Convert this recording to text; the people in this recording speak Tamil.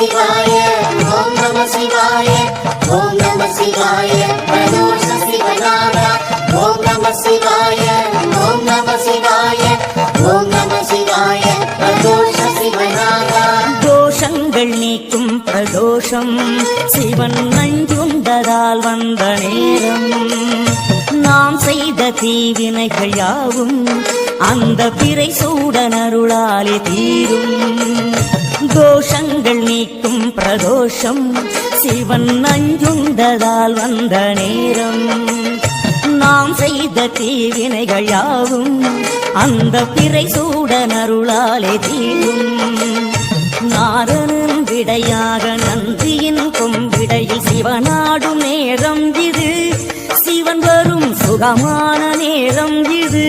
சிவாய ஓம் நம சிவாய ஓம் நம சிவாய பிரதோஷ சிவநாதா ஓம் நம சிவாய ஓம் நம சிவாய ஓம் நம சிவாய பிரதோஷ சிவநாதா தோஷங்கள் நீக்கும் பிரதோஷம் சிவன் நஞ்சுண்டதால் வந்த நேரம் நாம் செய்த தீவினைகள் யாவும் அந்த பிறை சூடனருளாலே தீரும் தோஷங்கள் நீக்கும் பிரதோஷம் சிவன் நஞ்சுண்டதால் வந்த நேரம் நாம் செய்த தீவினைகள் யாவும் அந்த பிறை சூடனருளாலே தீரும் நாரணன் விடையாக நந்தியின் கொம்பிடையில் சிவனாடும் நேரம் இது சிவன் வரும் சுகமான நேரம் இது